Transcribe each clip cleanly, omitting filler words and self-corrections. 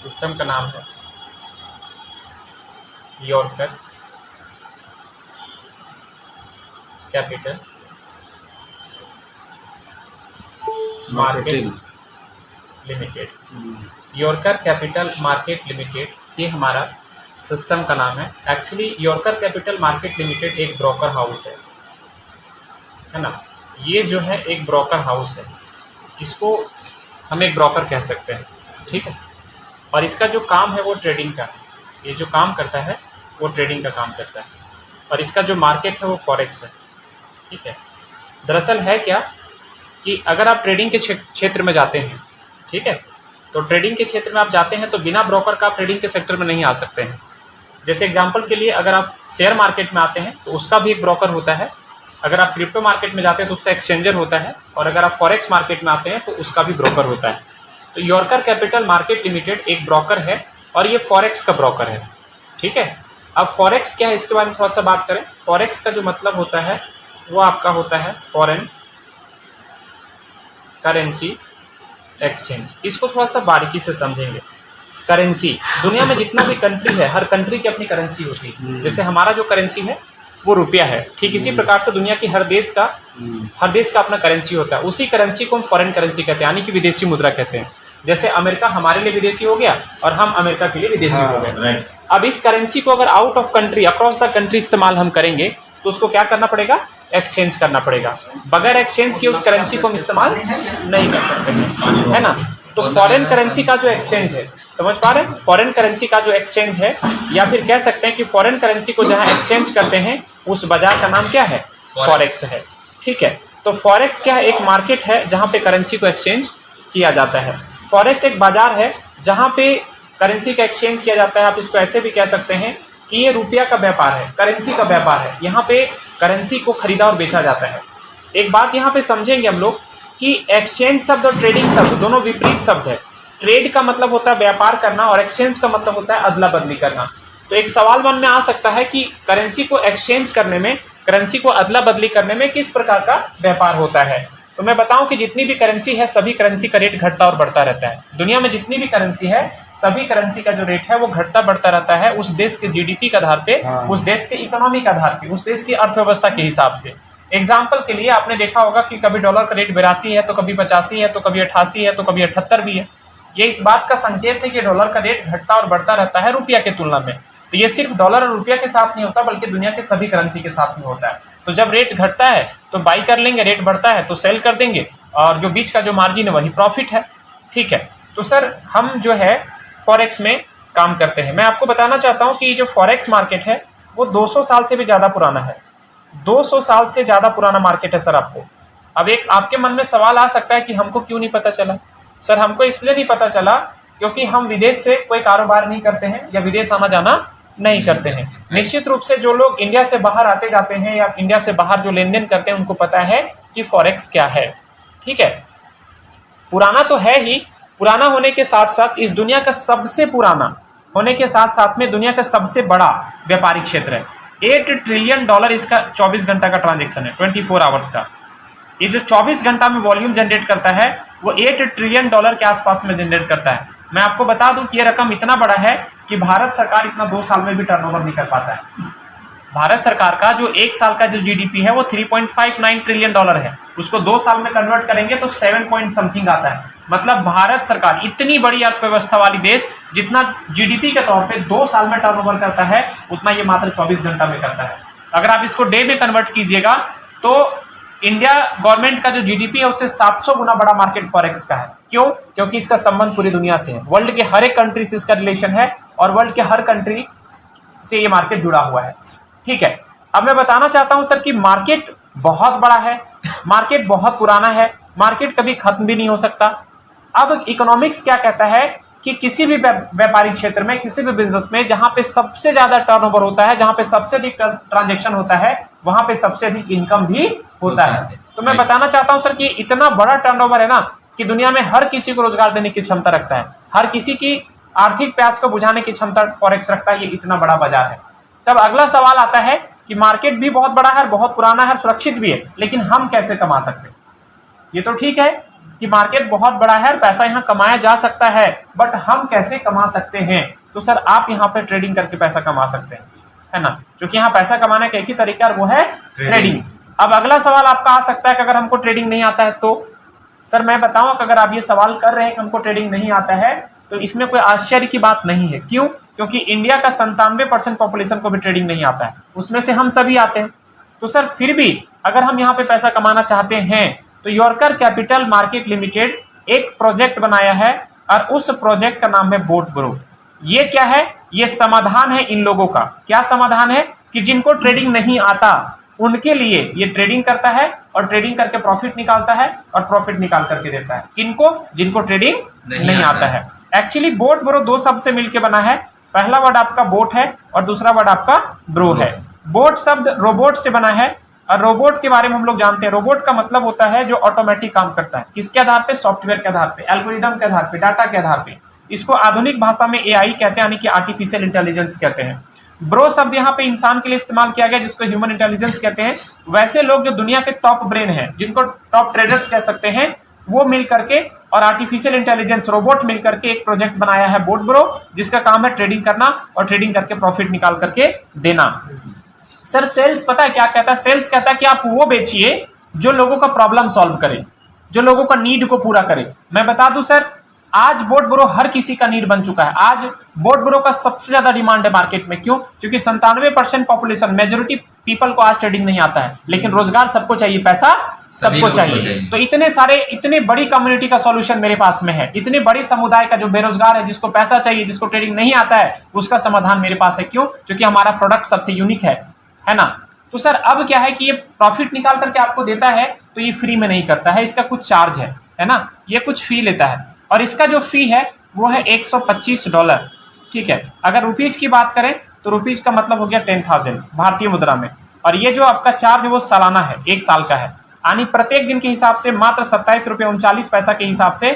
System का नाम है yorker capital market limited. Yorker capital market limited ये हमारा सिस्टम का नाम है। Actually yorker capital market limited एक ब्रोकर हाउस है ना। ये जो है एक ब्रोकर हाउस है, इसको हम एक ब्रोकर कह सकते हैं, ठीक है। और इसका जो काम है वो ट्रेडिंग का है। ये जो काम करता है वो ट्रेडिंग का काम करता है, और इसका जो मार्केट है वो फॉरेक्स है, ठीक है। दरअसल है क्या कि अगर आप ट्रेडिंग के क्षेत्र में जाते हैं, ठीक है, तो ट्रेडिंग के क्षेत्र में आप जाते हैं तो बिना ब्रोकर का आप ट्रेडिंग के सेक्टर में नहीं आ सकते हैं। जैसे एग्जांपल के लिए अगर आप शेयर मार्केट में आते हैं तो उसका भी एक ब्रोकर होता है, अगर आप क्रिप्टो मार्केट में जाते हैं तो उसका एक्सचेंजर होता है, और अगर आप फॉरेक्स मार्केट में आते हैं तो उसका भी ब्रोकर होता है। तो यॉर्कर कैपिटल मार्केट लिमिटेड एक ब्रोकर है और ये फॉरेक्स का ब्रोकर है, ठीक है। अब फॉरेक्स क्या है इसके बारे में थोड़ा सा बात करें। फॉरेक्स का जो मतलब होता है वो आपका होता है फॉरेन करेंसी एक्सचेंज। इसको थोड़ा सा बारीकी से समझेंगे। करेंसी, दुनिया में जितना भी कंट्री है हर कंट्री की अपनी करेंसी होती है। जैसे हमारा जो करेंसी है वो रुपया है, ठीक इसी प्रकार से दुनिया की हर देश का अपना करेंसी होता है। उसी करेंसी को हम फॉरेन करेंसी कहते हैं, यानी कि विदेशी मुद्रा कहते हैं। जैसे अमेरिका हमारे लिए विदेशी हो गया और हम अमेरिका के लिए विदेशी हो गए। अब इस करेंसी को अगर out of country across the country इस्तेमाल हम करेंगे तो उसको क्या करना पड़ेगा, एक्सचेंज करना पड़ेगा। बगैर एक्सचेंज के उस करेंसी को हम इस्तेमाल नहीं कर सकते, है ना। तो फॉरेन करेंसी का जो एक्सचेंज है, समझ पा रहे हैं, फॉरेन करेंसी का जो एक्सचेंज है, या फिर कह सकते हैं कि फॉरेन करेंसी को जहां एक्सचेंज करते हैं उस बाजार का नाम क्या है, फॉरेक्स है, ठीक है। तो फॉरेक्स क्या है, एक मार्केट है जहां पे करेंसी को एक्सचेंज किया जाता है। फॉरेक्स एक बाजार है जहां पे करेंसी का एक्सचेंज किया जाता है। आप इसको ऐसे भी कह सकते हैं कि ये रुपया का व्यापार है, करेंसी का व्यापार है। यहाँ पे करेंसी को खरीदा और बेचा जाता है। एक बात यहाँ पे समझेंगे हम लोग कि एक्सचेंज शब्द और ट्रेडिंग शब्द दोनों विपरीत शब्द है। ट्रेड का मतलब होता है व्यापार करना और एक्सचेंज का मतलब होता है अदला बदली करना। तो एक सवाल मन में आ सकता है कि करेंसी को एक्सचेंज करने में, करेंसी को अदला बदली करने में किस प्रकार का व्यापार होता है। तो मैं बताऊं कि जितनी भी करेंसी है सभी करेंसी का रेट घटता और बढ़ता रहता है। दुनिया में जितनी भी करेंसी है सभी करेंसी का जो रेट है वो घटता बढ़ता रहता है उस देश के जीडीपी के आधार पे, उस देश के इकोनॉमी के आधार पे, उस देश की अर्थव्यवस्था के हिसाब से। एग्जाम्पल के लिए आपने देखा होगा कि कभी डॉलर का रेट 82 है तो कभी 85 है तो कभी 88 है तो कभी 78 भी है। ये इस बात का संकेत है कि डॉलर का रेट घटता और बढ़ता रहता है रुपया के तुलना में। तो ये सिर्फ डॉलर और रुपया के साथ नहीं होता बल्कि दुनिया के सभी करेंसी के साथ में होता है। तो जब रेट घटता है तो बाई कर लेंगे, रेट बढ़ता है तो सेल कर देंगे, और जो बीच का जो मार्जिन है वही प्रॉफिट है, ठीक है। तो सर हम जो है फॉरेक्स में काम करते हैं। मैं आपको बताना चाहता हूं कि जो फॉरेक्स मार्केट है वो 200 साल से भी ज्यादा पुराना है। 200 साल से ज्यादा पुराना मार्केट है सर। आपको अब एक आपके मन में सवाल आ सकता है कि हमको क्यों नहीं पता चला। सर हमको इसलिए नहीं पता चला क्योंकि हम विदेश से कोई कारोबार नहीं करते हैं या विदेश आना जाना नहीं करते हैं। निश्चित रूप से जो लोग इंडिया से बाहर आते जाते हैं या इंडिया से बाहर जो लेन देन करते हैं उनको पता है कि फॉरेक्स क्या है, ठीक है। पुराना तो है ही, पुराना होने के साथ साथ इस दुनिया का सबसे पुराना होने के साथ साथ में दुनिया का सबसे बड़ा व्यापारिक क्षेत्र है। 8 ट्रिलियन डॉलर इसका 24 घंटा का ट्रांजेक्शन है, 24 आवर्स का। ये जो 24 घंटा में वॉल्यूम जनरेट करता है वो 8 ट्रिलियन डॉलर के आसपास में जनरेट करता है। मैं आपको बता दूं कि ये रकम इतना बड़ा है कि भारत सरकार इतना 2 साल में भी टर्नओवर नहीं कर पाता है। भारत सरकार का जो 1 साल का जो जीडीपी है वो 3.59 ट्रिलियन डॉलर है, उसको 2 साल में कन्वर्ट करेंगे तो 7 पॉइंट समथिंग आता है। मतलब भारत सरकार इतनी बड़ी अर्थव्यवस्था वाली देश जितना जीडीपी के तौर पे 2 साल में टर्नओवर करता है उतना ये मात्र 24 घंटा में करता है। अगर आप इसको डे में कन्वर्ट कीजिएगा तो इंडिया गवर्नमेंट का जो जीडीपी है उससे 700 गुना बड़ा मार्केट फॉरेक्स का है। क्यों? क्योंकि इसका संबंध पूरी दुनिया से है, वर्ल्ड के हर एक कंट्री से इसका रिलेशन है और वर्ल्ड के हर कंट्री से ये मार्केट जुड़ा हुआ है, ठीक है। अब मैं बताना चाहता हूं सर कि मार्केट बहुत बड़ा है, मार्केट बहुत पुराना है, मार्केट कभी खत्म भी नहीं हो सकता। अब इकोनॉमिक्स क्या कहता है कि किसी भी व्यापारिक क्षेत्र में, किसी भी बिजनेस में जहां पे सबसे ज्यादा टर्नओवर होता है, जहां पे सबसे अधिक ट्रांजैक्शन होता है, वहां पे सबसे अधिक इनकम भी होता है। तो मैं बताना चाहता हूं सर कि इतना बड़ा टर्नओवर है ना कि दुनिया में हर किसी को रोजगार देने की क्षमता रखता है, हर किसी की आर्थिक प्यास को बुझाने की क्षमता फॉरेक्स रखता है। ये इतना बड़ा बाजार है। तब अगला सवाल आता है कि मार्केट भी बहुत बड़ा है, बहुत पुराना है, सुरक्षित भी है, लेकिन हम कैसे कमा सकते हैं? ये तो ठीक है कि मार्केट बहुत बड़ा है और पैसा यहाँ कमाया जा सकता है, बट हम कैसे कमा सकते हैं? तो सर आप यहाँ पे ट्रेडिंग करके पैसा कमा सकते हैं, है ना, क्योंकि यहाँ पैसा कमाने का एक ही तरीका है, वो है ट्रेडिंग। अब अगला सवाल आपका आ सकता है कि अगर हमको ट्रेडिंग नहीं आता है तो? सर मैं बताऊं कि अगर आप ये सवाल कर रहे हैं कि हमको ट्रेडिंग नहीं आता है, तो इसमें कोई आश्चर्य की बात नहीं है। क्यों? क्योंकि इंडिया का 97% पॉपुलेशन को भी ट्रेडिंग नहीं आता है, उसमें से हम सभी आते हैं। तो सर फिर भी अगर हम यहाँ पे पैसा कमाना चाहते हैं तो यॉर्कर कैपिटल मार्केट लिमिटेड एक प्रोजेक्ट बनाया है और उस प्रोजेक्ट का नाम है बोट ब्रो। ये क्या है? ये समाधान है इन लोगों का। क्या समाधान है? कि जिनको ट्रेडिंग नहीं आता उनके लिए ये ट्रेडिंग करता है और ट्रेडिंग करके प्रॉफिट निकालता है और प्रॉफिट निकाल करके देता है। किनको? जिनको ट्रेडिंग नहीं आता है। एक्चुअली बोट ब्रो दो शब्द से मिलकर बना है। पहला वर्ड आपका बोट है और दूसरा वर्ड आपका ब्रो है। बोट शब्द रोबोट से बना है और रोबोट के बारे में हम लोग जानते हैं। रोबोट का मतलब होता है जो ऑटोमेटिक काम करता है। किसके आधार पे? सॉफ्टवेयर के आधार पे, एल्गोरिदम के आधार पे, डाटा के आधार पे। इसको आधुनिक भाषा में एआई कहते हैं, यानी कि आर्टिफिशियल इंटेलिजेंस कहते हैं। ब्रो शब्द यहाँ पे इंसान के लिए इस्तेमाल किया गया जिसको ह्यूमन इंटेलिजेंस कहते हैं। वैसे लोग जो दुनिया के टॉप ब्रेन हैं, जिनको टॉप ट्रेडर्स कह सकते हैं, वो मिल करके और आर्टिफिशियल इंटेलिजेंस रोबोट मिल करके एक प्रोजेक्ट बनाया है बोट ब्रो, जिसका काम है ट्रेडिंग करना और ट्रेडिंग करके प्रॉफिट निकाल करके देना। सर सेल्स पता है क्या कहता है? सेल्स कहता है कि आप वो बेचिए जो लोगों का प्रॉब्लम सॉल्व करे, जो लोगों का नीड को पूरा करे। मैं बता दूं सर, आज बोट ब्रो हर किसी का नीड बन चुका है। आज बोट ब्रो का सबसे ज्यादा डिमांड है मार्केट में। क्यों? क्योंकि 97% पॉपुलेशन, मेजोरिटी पीपल को आज ट्रेडिंग नहीं आता है, लेकिन रोजगार सबको चाहिए, पैसा सबको चाहिए। तो इतने बड़ी कम्युनिटी का सॉल्यूशन मेरे पास में है। इतने बड़ी समुदाय का जो बेरोजगार है, जिसको पैसा चाहिए, जिसको ट्रेडिंग नहीं आता है, उसका समाधान मेरे पास है। क्यों? क्योंकि हमारा प्रोडक्ट सबसे यूनिक है ना। तो सर अब क्या है कि ये प्रॉफिट निकाल करके आपको देता है, तो ये फ्री में नहीं करता है, इसका कुछ चार्ज है ना, ये कुछ फी लेता है और इसका जो फी है वो है $125। ठीक है, अगर रुपीज की बात करें तो रुपीज का मतलब हो गया 10,000 भारतीय मुद्रा में। और ये जो आपका चार्ज है वो सालाना है, 1 साल का है, यानी प्रत्येक दिन के हिसाब से मात्र ₹27.39 के हिसाब से,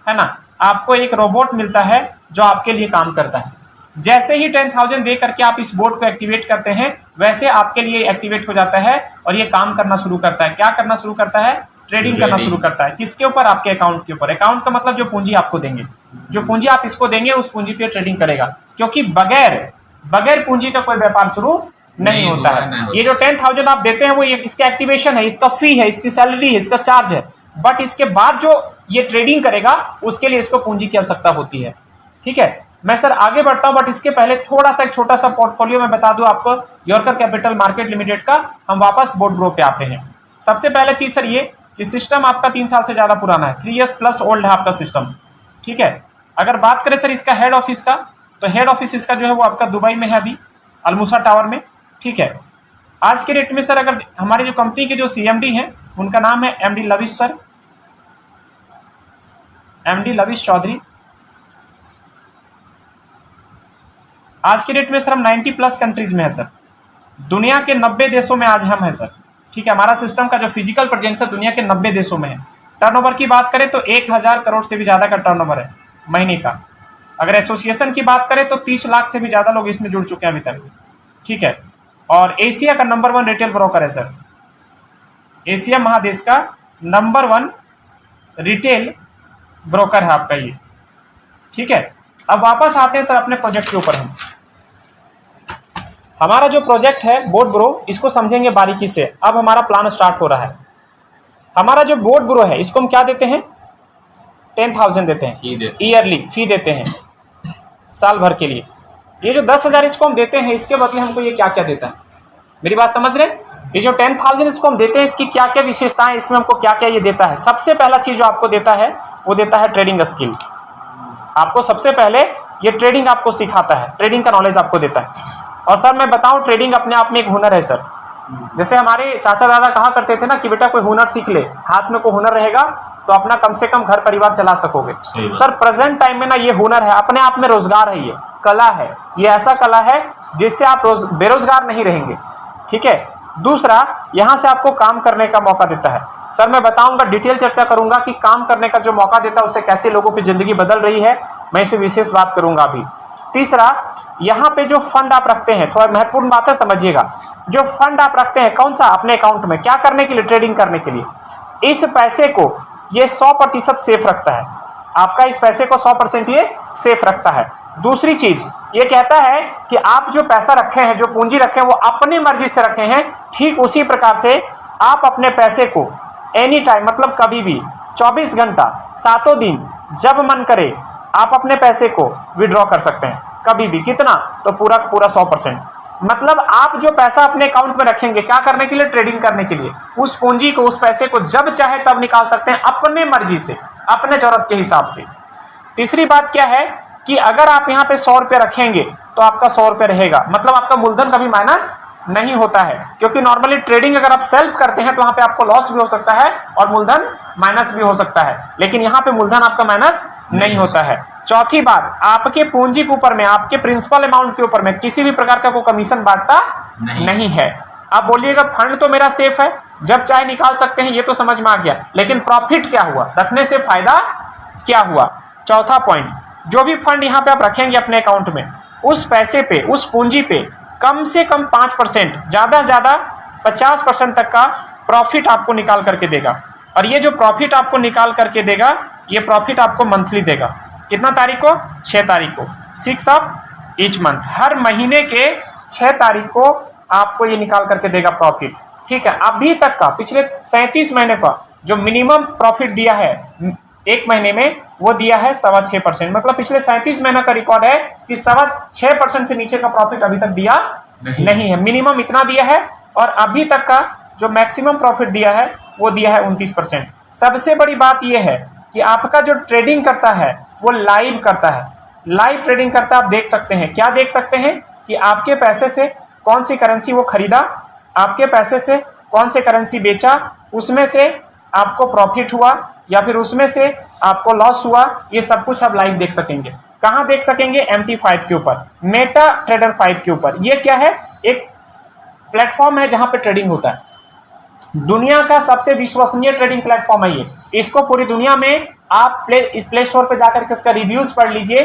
है ना, आपको एक रोबोट मिलता है जो आपके लिए काम करता है। जैसे ही 10,000 दे करके आप इस बोर्ड को एक्टिवेट करते हैं, वैसे आपके लिए एक्टिवेट हो जाता है और ये काम करना शुरू करता है। क्या करना शुरू करता है? ट्रेडिंग करना शुरू करता है। किसके ऊपर? आपके अकाउंट के ऊपर। अकाउंट का मतलब जो पूंजी आपको देंगे, जो पूंजी आप इसको देंगे उस पूंजी पे ट्रेडिंग करेगा, क्योंकि बगैर पूंजी का कोई व्यापार शुरू नहीं होता है। ये जो 10,000 आप देते हैं वो इसका एक्टिवेशन है, इसका फी है, इसकी सैलरी है, इसका चार्ज है। बट इसके बाद जो ये ट्रेडिंग करेगा उसके लिए इसको पूंजी की आवश्यकता होती है। ठीक है, मैं सर आगे बढ़ता हूं, बट इसके पहले थोड़ा सा एक छोटा सा पोर्टफोलियो में बता दूं आपको यॉर्कर कैपिटल मार्केट लिमिटेड का। हम वापस बोट ब्रो पे आते हैं। सबसे पहले चीज सर ये कि सिस्टम आपका 3 साल से ज्यादा पुराना है, 3 years प्लस ओल्ड है आपका सिस्टम। ठीक है, अगर बात करें सर इसका हेड ऑफिस का, तो हेड ऑफिस इसका जो है वो आपका दुबई में है, अभी अलमुसा टावर में। ठीक है, आज के डेट में सर अगर हमारी जो कंपनी के जो CMD हैं उनका नाम है MD Lavish sir, MD Lavish Chaudhary. आज के डेट में सर हम 90+ कंट्रीज में है सर, दुनिया के 90 देशों में आज हम हैं सर। ठीक है, हमारा सिस्टम का जो फिजिकल प्रेजेंस है दुनिया के 90 देशों में है। टर्नओवर की बात करें तो 1000 करोड़ से भी ज्यादा का टर्नओवर है महीने का। अगर एसोसिएशन की बात करें तो 30 लाख से भी ज्यादा लोग इसमें जुड़ चुके हैं अभी तक। ठीक है, और एशिया का नंबर 1 रिटेल ब्रोकर है सर, एशिया महादेश का नंबर 1 रिटेल ब्रोकर है आपका ये। ठीक है, अब वापस आते हैं सर अपने प्रोजेक्ट के ऊपर। हमारा जो प्रोजेक्ट है बोट ब्रो, इसको समझेंगे बारीकी से। अब हमारा प्लान स्टार्ट हो रहा है। हमारा जो बोट ब्रो है इसको हम क्या देते हैं? 10,000 देते हैं, ईयरली फी देते हैं साल भर के लिए। ये जो 10,000 इसको हम देते हैं, इसके बदले हमको ये क्या क्या देता है? मेरी बात समझ रहे हैं? ये जो 10,000 इसको हम देते हैं, इसकी क्या क्या विशेषताएं, इसमें हमको क्या क्या ये देता है? सबसे पहला चीज जो आपको देता है वो देता है ट्रेडिंग स्किल। आपको सबसे पहले ये ट्रेडिंग आपको सिखाता है, ट्रेडिंग का नॉलेज आपको देता है। और सर मैं बताऊं, ट्रेडिंग अपने आप में एक हुनर है सर। जैसे हमारे चाचा दादा कहा करते थे ना कि बेटा कोई हुनर सीख ले, हाथ में कोई हुनर रहेगा तो अपना कम से कम घर परिवार चला सकोगे। सर प्रेजेंट टाइम में ना ये हुनर है, अपने आप में रोजगार है, ये कला है, ये ऐसा कला है जिससे आप बेरोजगार नहीं रहेंगे। ठीक है, दूसरा यहाँ से आपको काम करने का मौका देता है। सर मैं बताऊंगा, डिटेल चर्चा करूंगा कि काम करने का जो मौका देता है उससे कैसे लोगों की जिंदगी बदल रही है, मैं इस पर विशेष बात करूंगा अभी। तीसरा, यहाँ पे जो फंड आप रखते हैं, थोड़ा महत्वपूर्ण बात है समझिएगा, जो फंड आप रखते हैं कौन सा? अपने अकाउंट में। क्या करने के लिए? ट्रेडिंग करने के लिए। इस पैसे को ये 100% सेफ रखता है, आपका इस पैसे को 100% ये सेफ रखता है। दूसरी चीज ये कहता है कि आप जो पैसा रखे हैं, जो पूंजी रखे हैं, वो अपनी मर्जी से रखे हैं, ठीक उसी प्रकार से आप अपने पैसे को एनी टाइम, मतलब कभी भी, 24 घंटा 7 दिन, जब मन करे आप अपने पैसे को विड्रॉ कर सकते हैं कभी भी। कितना? तो पूरा 100%। मतलब आप जो पैसा अपने अकाउंट में रखेंगे, क्या करने के लिए? ट्रेडिंग करने के लिए। उस पूंजी को, उस पैसे को जब चाहे तब निकाल सकते हैं, अपने मर्जी से, अपने जरूरत के हिसाब से। तीसरी बात क्या है कि अगर आप यहाँ पे 100 रुपये रखेंगे तो आपका 100 रुपये रहेगा, मतलब आपका मूलधन कभी माइनस नहीं होता है। क्योंकि नॉर्मली ट्रेडिंग अगर आप सेल्फ करते हैं तो वहां पे आपको लॉस भी हो सकता है और मूलधन माइनस भी हो सकता है, लेकिन यहाँ पे मूलधन आपका माइनस नहीं होता है। चौथी बात, आपके पूंजी के ऊपर में, आपके प्रिंसिपल अमाउंट के ऊपर में किसी भी प्रकार का कोई कमीशन बांटता नहीं है। आप बोलिएगा फंड तो मेरा सेफ है, जब चाहे निकाल सकते हैं, ये तो समझ में आ गया, लेकिन प्रॉफिट क्या हुआ, रखने से फायदा क्या हुआ? चौथा पॉइंट, जो भी फंड यहाँ पे आप रखेंगे अपने अकाउंट में, उस पैसे पे, उस पूंजी पे कम से कम 5%, ज्यादा से ज्यादा 50% तक का प्रॉफिट आपको निकाल करके देगा। और ये जो प्रॉफिट आपको निकाल करके देगा, ये प्रॉफिट आपको मंथली देगा। कितना तारीख को? 6 तारीख को, 6 ऑफ ईच मंथ। हर महीने के 6 तारीख को आपको ये निकाल करके देगा प्रॉफिट। ठीक है, अभी तक का पिछले 37 महीने का जो मिनिमम प्रॉफिट दिया है एक महीने में, वो दिया है 6.25%। मतलब पिछले 37 महीना का रिकॉर्ड है कि 6.25% से नीचे का प्रॉफिट अभी तक दिया नहीं है। मिनिमम इतना दिया है, और अभी तक का जो मैक्सिमम प्रॉफिट दिया है वो दिया है 29%। सबसे बड़ी बात यह है कि आपका जो ट्रेडिंग करता है वो लाइव करता है, लाइव ट्रेडिंग करता है। आप देख सकते हैं, क्या देख सकते हैं कि आपके पैसे से कौन सी करेंसी वो खरीदा, आपके पैसे से कौन से करेंसी बेचा, उसमें से आपको प्रॉफिट हुआ या फिर उसमें से आपको लॉस हुआ, ये सब कुछ आप लाइव देख सकेंगे। कहां देख सकेंगे? MT5 के ऊपर, मेटा ट्रेडर 5 के ऊपर। ये क्या है? एक प्लेटफॉर्म है जहां पे ट्रेडिंग होता है। दुनिया का सबसे विश्वसनीय ट्रेडिंग प्लेटफॉर्म है ये। इसको पूरी दुनिया में आप इस प्ले स्टोर पर जाकर के इसका रिव्यूज पढ़ लीजिए।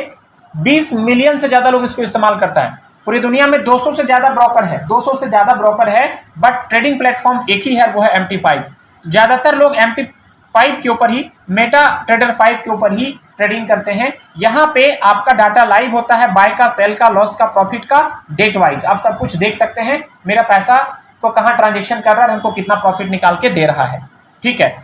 20 मिलियन से ज्यादा लोग इसको इस्तेमाल करता है। पूरी दुनिया में 200 से ज्यादा ब्रोकर है, 200 से ज्यादा ब्रोकर है, बट ट्रेडिंग प्लेटफॉर्म एक ही है, वो है MT5। ज्यादातर लोग MT5 के ऊपर ही, मेटा ट्रेडर 5 के ऊपर ही ट्रेडिंग करते हैं। यहाँ पे आपका डाटा लाइव होता है, बाय का, सेल का, लॉस का, प्रॉफिट का, डेट वाइज आप सब कुछ देख सकते हैं। मेरा पैसा को कहाँ ट्रांजेक्शन कर रहा है, हमको कितना प्रॉफिट निकाल के दे रहा है। ठीक है,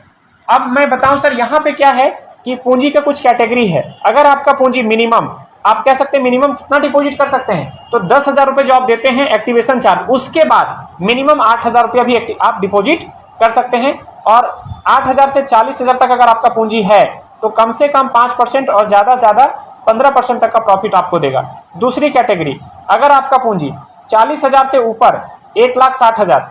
अब मैं बताऊं सर, यहाँ पे क्या है कि पूंजी का कुछ कैटेगरी है। अगर आपका पूंजी मिनिमम, आप कह सकते हैं मिनिमम कितना डिपॉजिट कर सकते हैं, तो 10,000 रुपए जो आप देते हैं एक्टिवेशन चार्ज, उसके बाद मिनिमम 8,000 रुपया भी आप डिपॉजिट कर सकते हैं। और 8,000 से 40,000 तक अगर आपका पूंजी है तो कम से कम 5% और ज्यादा से ज्यादा 15% तक का प्रॉफिट आपको देगा। दूसरी कैटेगरी, अगर आपका पूंजी 40,000 से ऊपर 1,60,000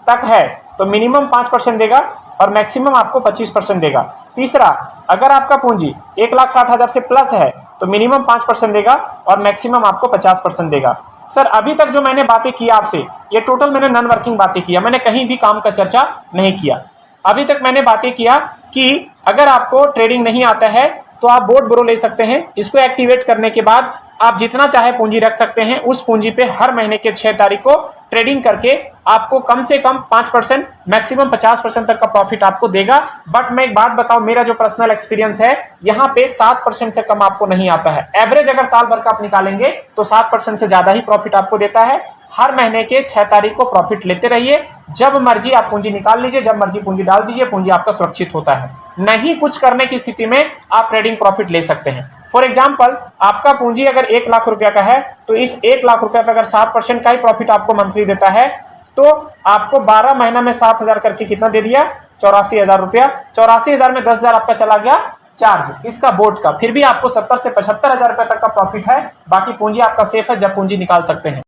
तक है तो मिनिमम 5% देगा और मैक्सिमम आपको 25% देगा। तीसरा, अगर आपका पूंजी 1,60,000 से प्लस है तो मिनिमम 5% देगा और मैक्सिमम आपको 50% देगा। सर अभी तक जो मैंने बातें की आपसे, ये टोटल मैंने नॉन वर्किंग बातें किया, मैंने कहीं भी काम का चर्चा नहीं किया। अभी तक मैंने बातें किया कि अगर आपको ट्रेडिंग नहीं आता है तो आप बोर्ड ब्रो ले सकते हैं। इसको एक्टिवेट करने के बाद आप जितना चाहे पूंजी रख सकते हैं। उस पूंजी पे हर महीने के 6 तारीख को ट्रेडिंग करके आपको कम से कम 5%, मैक्सिमम 50% तक का प्रॉफिट आपको देगा। बट मैं एक बात बताऊं, मेरा जो पर्सनल एक्सपीरियंस है, यहाँ पे 7% से कम आपको नहीं आता है। एवरेज अगर साल भर का आप निकालेंगे तो 7% से ज्यादा ही प्रॉफिट आपको देता है। हर महीने के 6 तारीख को प्रॉफिट लेते रहिए, जब मर्जी आप पूंजी निकाल लीजिए, जब मर्जी पूंजी डाल दीजिए, पूंजी आपका सुरक्षित होता है। नहीं कुछ करने की स्थिति में आप ट्रेडिंग प्रॉफिट ले सकते हैं। फॉर एग्जाम्पल, आपका पूंजी अगर 1 लाख रुपया का है तो इस 1 लाख रुपया का अगर 7% का ही प्रॉफिट आपको मंथली देता है तो आपको 12 महीना में 7,000 करके कितना दे दिया? 84,000 रुपया। 84,000 में 10,000 आपका चला गया चार्ज इसका, बोर्ड का। फिर भी आपको 70 से 75,000 रुपए तक का प्रॉफिट है। बाकी पूंजी आपका सेफ है, जब पूंजी निकाल सकते हैं।